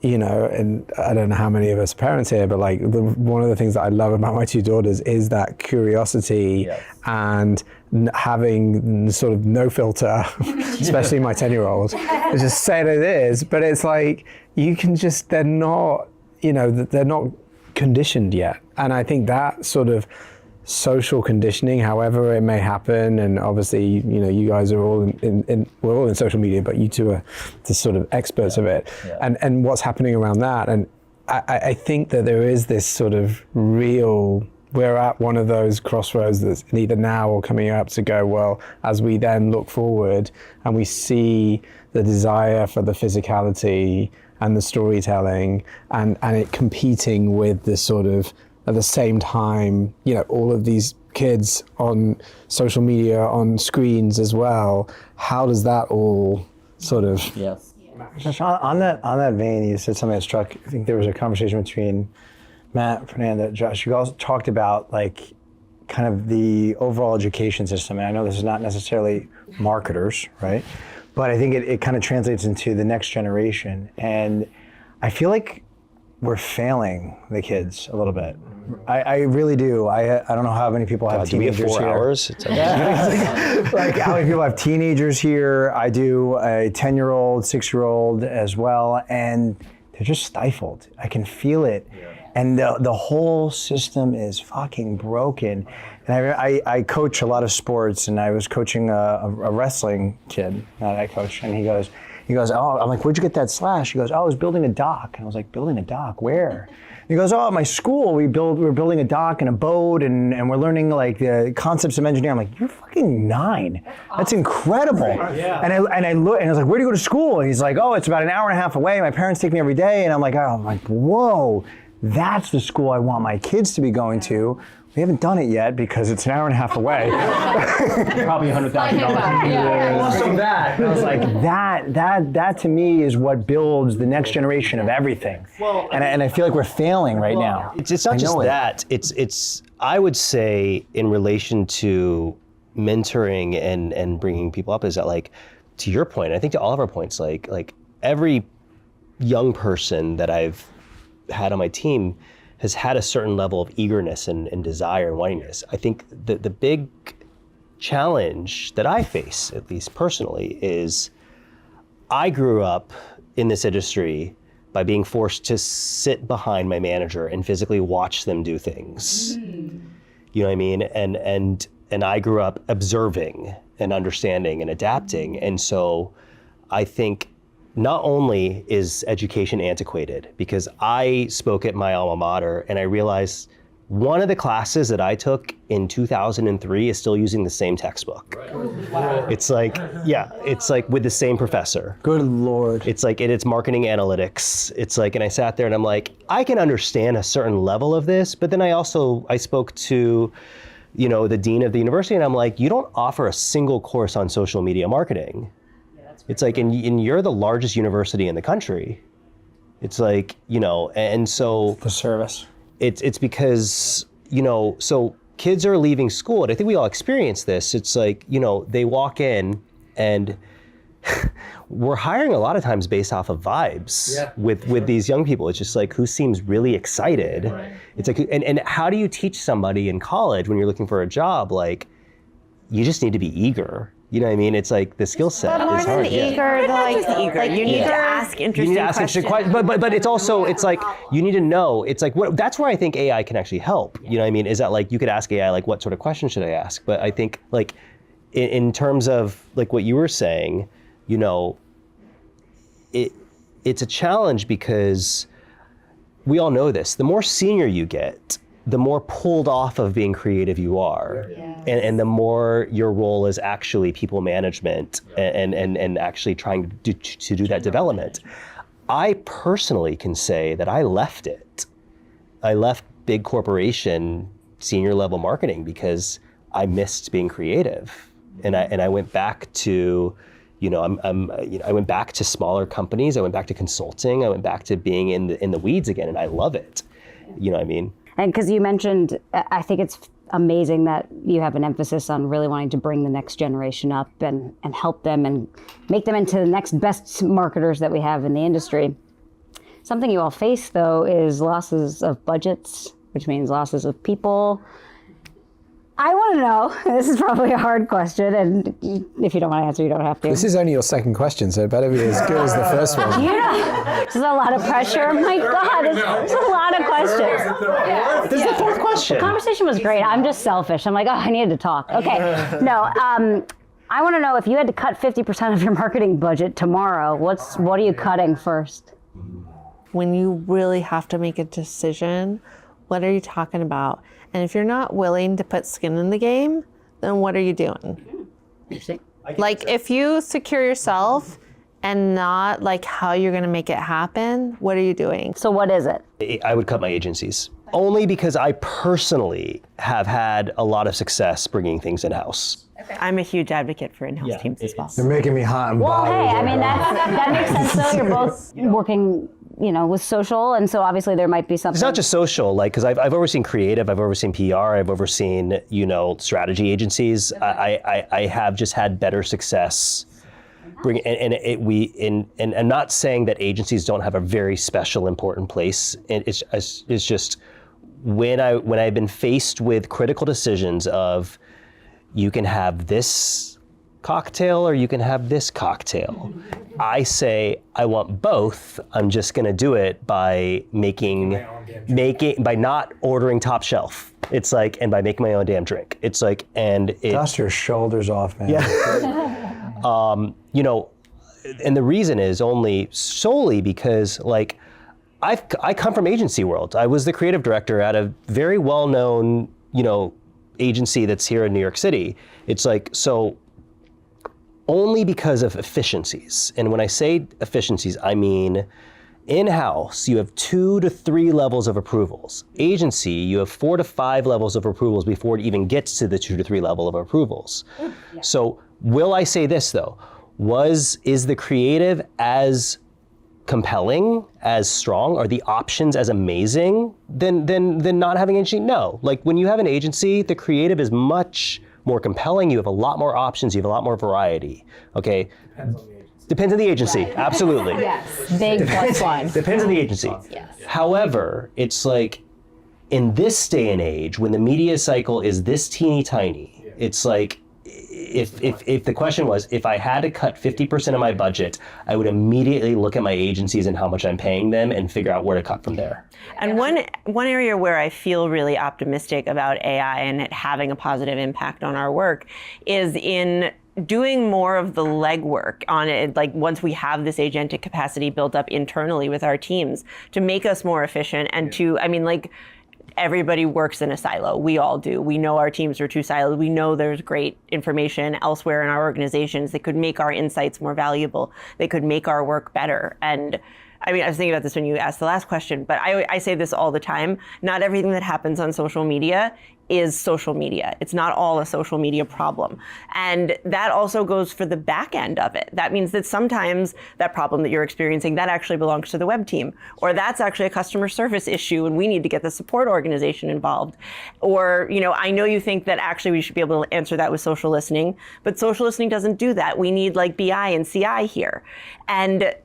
and I don't know how many of us parents here, but like one of the things that I love about my two daughters is that curiosity and having sort of no filter, especially my 10-year-old, just say it as it is. But it's like, you can just, they're not conditioned yet. And I think that sort of social conditioning, however it may happen, and obviously, you guys are all we're all in social media, but you two are the sort of experts of it, and what's happening around that. And I think that there is this sort of we're at one of those crossroads that's either now or coming up to go, well, as we then look forward and we see the desire for the physicality and the storytelling and it competing with this sort of, at the same time, all of these kids on social media, on screens as well. How does that all sort of? Yes. On that vein, you said something that struck. I think there was a conversation between Matt, Fernanda, Josh. You all talked about like kind of the overall education system. And I know this is not necessarily marketers, right? But I think it kind of translates into the next generation. And I feel like we're failing the kids a little bit. I really do. I don't know how many people have teenagers here. 4 hours? Like how many people have teenagers here? I do a 10-year-old, 6-year-old as well, and they're just stifled. I can feel it. And the whole system is fucking broken. And I coach a lot of sports, and I was coaching a wrestling kid that I coach, and he goes, He goes, oh, I'm like, where'd you get that slash? He goes, oh, I was building a dock. And I was like, building a dock? Where? He goes, oh, at my school, we're building a dock and a boat, and we're learning like the concepts of engineering. I'm like, you're fucking 9. That's incredible. Yeah. And I look, and I was like, where do you go to school? And he's like, oh, it's about an hour and a half away. My parents take me every day. And I'm like, whoa, that's the school I want my kids to be going to. We haven't done it yet because it's an hour and a half away. Probably $100,000. Also that. I was like, that to me is what builds the next generation of everything. Well, and I feel like we're failing right now. It's not just that. It's I would say in relation to mentoring and bringing people up is that, like, to your point, I think to all of our points, like every young person that I've had on my team has had a certain level of eagerness and desire and wantingness. I think the big challenge that I face, at least personally, is I grew up in this industry by being forced to sit behind my manager and physically watch them do things. You know what I mean? And I grew up observing and understanding and adapting. And so I think not only is education antiquated, because I spoke at my alma mater and I realized one of the classes that I took in 2003 is still using the same textbook. Right. Wow. It's like, it's like with the same professor. Good Lord. It's like, it's marketing analytics. It's like, and I sat there and I'm like, I can understand a certain level of this, but then I spoke to, the dean of the university and I'm like, you don't offer a single course on social media marketing. It's like, and you're the largest university in the country. It's like, and so the service. It's because, so kids are leaving school, and I think we all experience this. It's like, they walk in and we're hiring a lot of times based off of vibes with these young people. It's just like, who seems really excited. Right. It's like, and how do you teach somebody in college when you're looking for a job? Like, you just need to be eager. You know what I mean? It's like the skill set but more is than hard. eager, you need to ask interesting questions. But it's also, it's like, you need to know, it's like, that's where I think AI can actually help. You know what I mean? Is that like, you could ask AI, like, what sort of question should I ask? But I think like, in terms of like what you were saying, it's a challenge because we all know this. The more senior you get, the more pulled off of being creative you are. Yes. And the more your role is actually people management and actually trying to do that development. I personally can say that I left it. I left big corporation senior level marketing because I missed being creative. And I went back to, I went back to smaller companies. I went back to consulting. I went back to being in the weeds again, and I love it. You know what I mean? And because you mentioned, I think it's amazing that you have an emphasis on really wanting to bring the next generation up and help them and make them into the next best marketers that we have in the industry. Something you all face, though, is losses of budgets, which means losses of people. I want to know, this is probably a hard question, and if you don't want to answer, you don't have to. This is only your second question, so it better be as good as the first one. This is a lot of pressure. Oh my God, this is a lot of questions. This is the fourth question. The conversation was great. I'm just selfish. I'm like, I needed to talk. Okay, no, I want to know if you had to cut 50% of your marketing budget tomorrow, what are you cutting first? When you really have to make a decision, what are you talking about? And if you're not willing to put skin in the game, then what are you doing? Interesting. Like if you secure yourself and not like how you're going to make it happen, what are you doing? So what is it? I would cut my agencies. Only because I personally have had a lot of success bringing things in-house. Okay. I'm a huge advocate for in-house teams as well. You're making me hot and bothered. bothered. Well, hey, I mean, that makes sense though. You're both working, with social, and so obviously there might be something. It's not just social, like, because I've overseen creative, I've overseen PR, I've overseen, strategy agencies. I have just had better success. I'm not saying that agencies don't have a very special, important place. It's just when I've been faced with critical decisions of, you can have this cocktail or you can have this cocktail. I say I want both. I'm just going to do it by by not ordering top shelf. It's like, and by making my own damn drink. It's like, and dust your shoulders off, man. Yeah. and the reason is only solely because like I come from agency world. I was the creative director at a very well-known, agency that's here in New York City. It's like, so only because of efficiencies. And when I say efficiencies, I mean in-house, you have 2 to 3 levels of approvals. Agency, you have 4 to 5 levels of approvals before it even gets to the 2 to 3 level of approvals. Yeah. So will I say this though? Is the creative as compelling, as strong? Are the options as amazing than not having an agency? No. Like when you have an agency, the creative is much more compelling. You have a lot more options. You have a lot more variety. Okay. Depends on the agency. Right. Absolutely. Yes. Big plus one. Depends on the agency. Yes. However, it's like in this day and age, when the media cycle is this teeny tiny, it's like if the question was, if I had to cut 50% of my budget, I would immediately look at my agencies and how much I'm paying them and figure out where to cut from there. And one area where I feel really optimistic about AI and it having a positive impact on our work is in doing more of the legwork on it, like once we have this agentic capacity built up internally with our teams to make us more efficient and to, everybody works in a silo. We all do. We know our teams are too siloed. We know there's great information elsewhere in our organizations that could make our insights more valuable. They could make our work better. And I was thinking about this when you asked the last question, but I say this all the time. Not everything that happens on social media is social media. It's not all a social media problem. And that also goes for the back end of it. That means that sometimes that problem that you're experiencing, that actually belongs to the web team, or that's actually a customer service issue and we need to get the support organization involved. Or, I know you think that actually we should be able to answer that with social listening, but social listening doesn't do that. We need like BI and CI here. And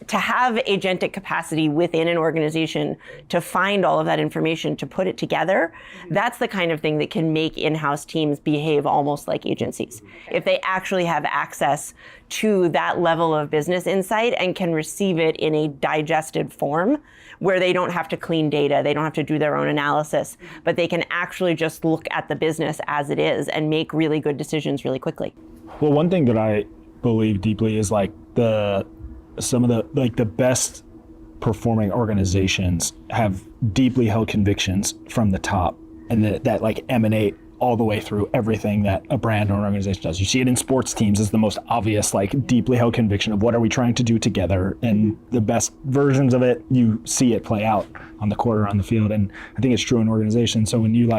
to have agentic capacity within an organization to find all of that information, to put it together, that's the kind of thing that can make in-house teams behave almost like agencies. If they actually have access to that level of business insight and can receive it in a digested form where they don't have to clean data, they don't have to do their own analysis, but they can actually just look at the business as it is and make really good decisions really quickly. Well, one thing that I believe deeply is like some of the best performing organizations have deeply held convictions from the top and that like emanate all the way through everything that a brand or an organization does. You see it in sports teams as the most obvious, like deeply held conviction of what are we trying to do together, and the best versions of it, you see it play out on the court or on the field. And I think it's true in organizations. So when you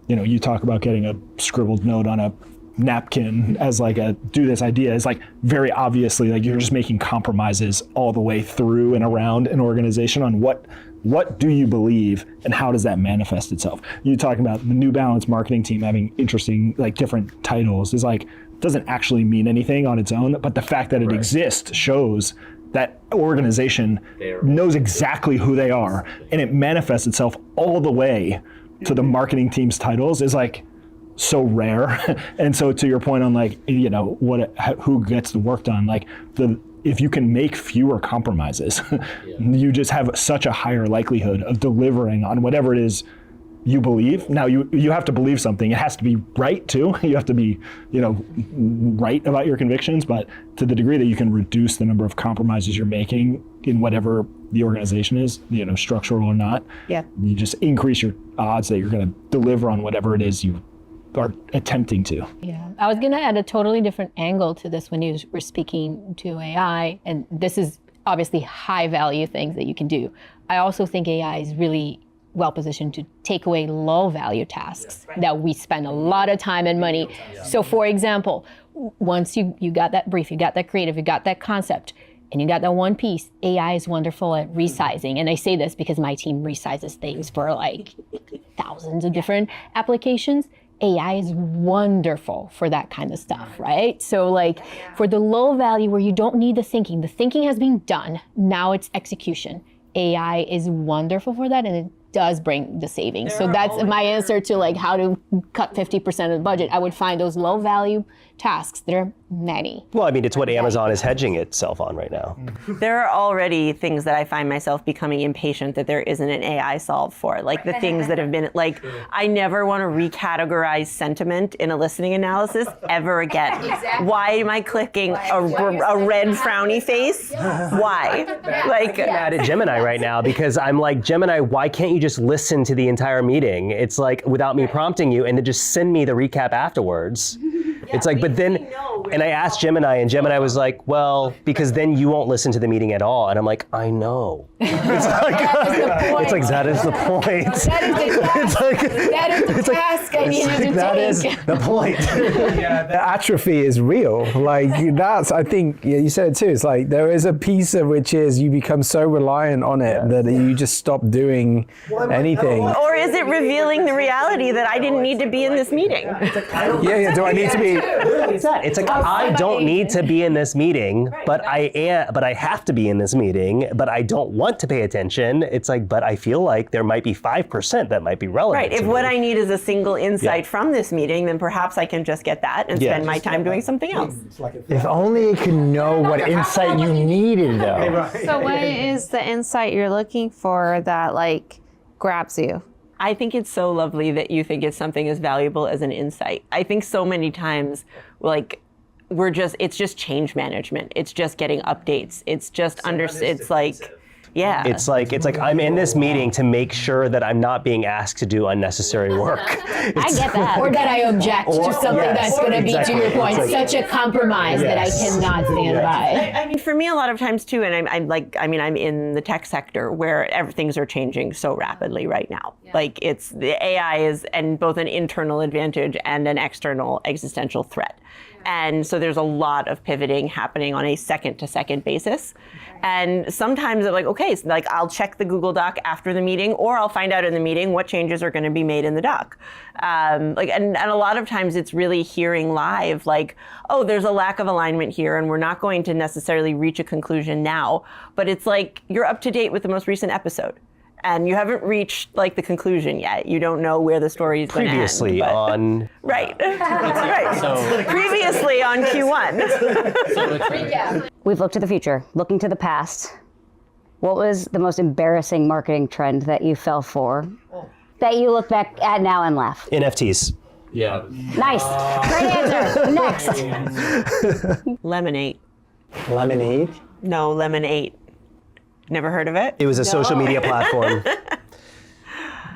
you talk about getting a scribbled note on a napkin as like do this idea is like very obviously like you're just making compromises all the way through and around an organization on what do you believe and how does that manifest itself. You talking about the New Balance marketing team having interesting like different titles is like doesn't actually mean anything on its own, but the fact that it exists shows that organization knows exactly who they are and it manifests itself all the way to the marketing team's titles is like so rare. And so to your point on like, who gets the work done, like if you can make fewer compromises, you just have such a higher likelihood of delivering on whatever it is you believe. Now you have to believe something. It has to be right too. You have to be, right about your convictions, but to the degree that you can reduce the number of compromises you're making in whatever the organization is, structural or not, you just increase your odds that you're going to deliver on whatever it is you are attempting to. Yeah, I was going to add a totally different angle to this when you were speaking to AI, and this is obviously high value things that you can do. I also think AI is really well positioned to take away low value tasks that we spend a lot of time and money. So for example, once you got that brief, you got that creative, you got that concept, and you got that one piece, AI is wonderful at resizing. And I say this because my team resizes things for like thousands of different applications. AI is wonderful for that kind of stuff, right? So like for the low value where you don't need the thinking has been done, now it's execution. AI is wonderful for that and it does bring the savings. So that's my answer to like how to cut 50% of the budget. I would find those low value tasks that are many. Well, I mean, it's what Amazon is hedging itself on right now. There are already things that I find myself becoming impatient that there isn't an AI solve for. Like the things that have been, like, I never want to recategorize sentiment in a listening analysis ever again. Exactly. Why am I clicking a red frowny face? Why? Like, I'm mad at Gemini right now because I'm like, Gemini, why can't you just listen to the entire meeting? It's like, without me prompting you, and then just send me the recap afterwards. It's like, but then, and I asked Gemini, and Gemini was like, well, because then you won't listen to the meeting at all. And I'm like, I know. It's like, that is the point. That is the task I needed to take. That is the point. Yeah, the atrophy is real. Like that's, I think, you said it too. It's like there is a piece of which is you become so reliant on it that you just stop doing anything. or is it revealing the reality that I didn't need to be in this meeting? Yeah. Do I need to be? It's that. It's like, I don't need to be in this meeting, but I have to be in this meeting, but I don't want to pay attention. It's like, but I feel like there might be 5% that might be relevant. Right. If what I need is a single insight from this meeting, then perhaps I can just get that and spend my time doing something else. If only it could know what insight you needed, though. So what is the insight you're looking for that like grabs you? I think it's so lovely that you think it's something as valuable as an insight. I think so many times, like, it's just change management. It's just getting updates. It's just it's like, yeah. It's like I'm in this meeting to make sure that I'm not being asked to do unnecessary work. I get that. Or that I object to something that's going to be, to your point, such a compromise that I cannot stand by. I mean, for me, a lot of times too, and I'm in the tech sector where things are changing so rapidly right now. Like the AI is and both an internal advantage and an external existential threat. And so there's a lot of pivoting happening on a second-to-second basis. And sometimes I'm like, okay, so like I'll check the Google Doc after the meeting, or I'll find out in the meeting what changes are going to be made in the doc. And a lot of times it's really hearing live, like, oh, there's a lack of alignment here, and we're not going to necessarily reach a conclusion now. But it's like you're up to date with the most recent episode. And you haven't reached like the conclusion yet. You don't know where the story is going to end. Previously on... Right. Right. So, previously on Q1. We've looked to the future, looking to the past. What was the most embarrassing marketing trend that you fell for, that you look back at now and laugh? NFTs. Yeah. Nice. Great answer. Next. Lemonade. Lemonade? No, Lemonade. Never heard of it? It was a social media platform.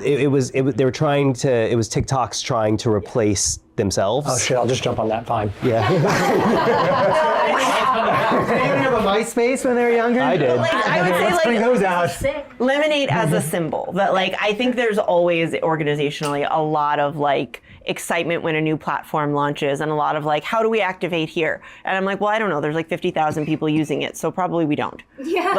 They were trying to, it was TikTok's trying to replace themselves. Oh shit, I'll just jump on that, fine. Yeah. Did you have a MySpace when they were younger? I did. Like, I would say, Let's bring those out. Lemonade as a symbol. That like I think there's always organizationally a lot of like excitement when a new platform launches, and a lot of like, how do we activate here? And I'm like, well, I don't know. There's like 50,000 people using it, so probably we don't. Yeah.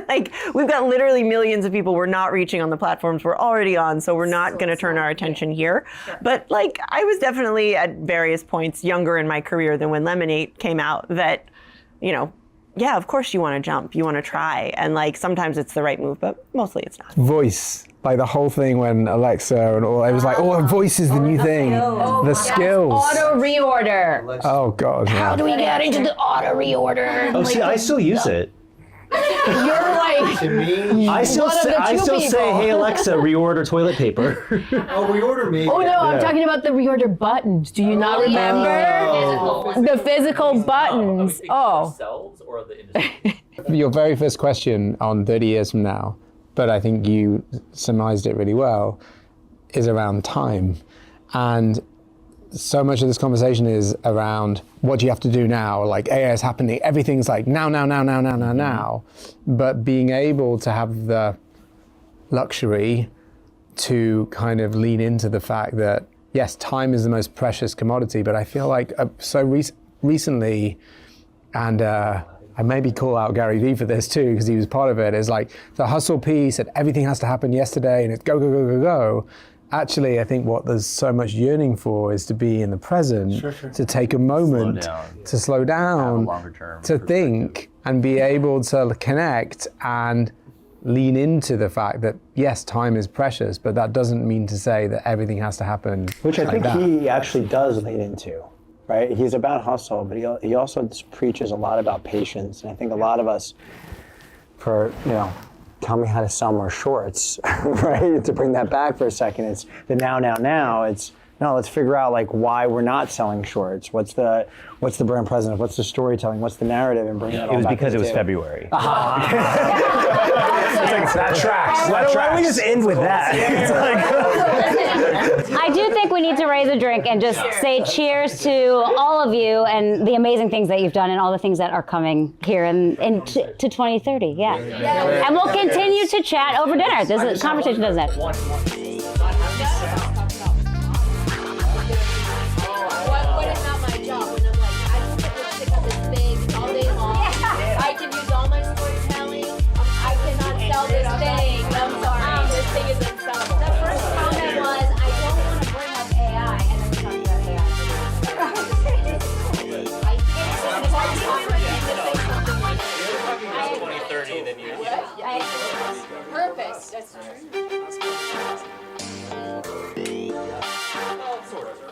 Like we've got literally millions of people we're not reaching on the platforms we're already on, so we're not going to turn our attention here. Sure. But like I was definitely at various points younger in my career than when Lemonade came out. That, you know, yeah, of course you want to jump, you want to try, and like sometimes it's the right move, but mostly it's not. Voice, like the whole thing when Alexa and all, it was like, oh, voice is the new thing. The skills. Auto reorder. Oh God. How do we get into the auto reorder? Oh, see, I still use it. You're like, I still one of the two say, people. hey Alexa, reorder toilet paper. Oh, reorder me. oh no, I'm talking about the reorder buttons. Do you not remember? The physical buttons. Oh. Ourselves or the industry? Your very first question on 30 years from now, but I think you surmised it really well, is around time. And so much of this conversation is around what do you have to do now? Like AI is happening, everything's like now. But being able to have the luxury to kind of lean into the fact that, yes, time is the most precious commodity, but I feel like recently, and I maybe call out Gary Vee for this too, because he was part of it, is like the hustle piece and everything has to happen yesterday and it's go. Actually, I think what there's so much yearning for is to be in the present, to take a moment, to slow down, to think and be able to connect and lean into the fact that, yes, time is precious, but that doesn't mean to say that everything has to happen. Which I like think that. he actually does lean into. right? He's about hustle, but he also preaches a lot about patience. And I think a lot of us, tell me how to sell more shorts, right? To bring that back for a second, it's the now. It's no, let's figure out like why we're not selling shorts. What's the brand presence? What's the storytelling? What's the narrative? And bring that all It was back because to it the was table. February. That tracks. Why don't we just end with that? I do think we need to raise a drink and just say cheers to all of you and the amazing things that you've done and all the things that are coming here to 2030. Yeah. And we'll continue to chat over dinner. This conversation doesn't end. What is not my job? When I'm like, I can sit with stick on this thing all day long. I can use all my storytelling. I cannot sell this thing. I'm sorry. This thing is unsellable. The first comment was, I don't want to bring up AI, and then we talked about AI. It's 2030, then you. Purpose. That's true. Sort of.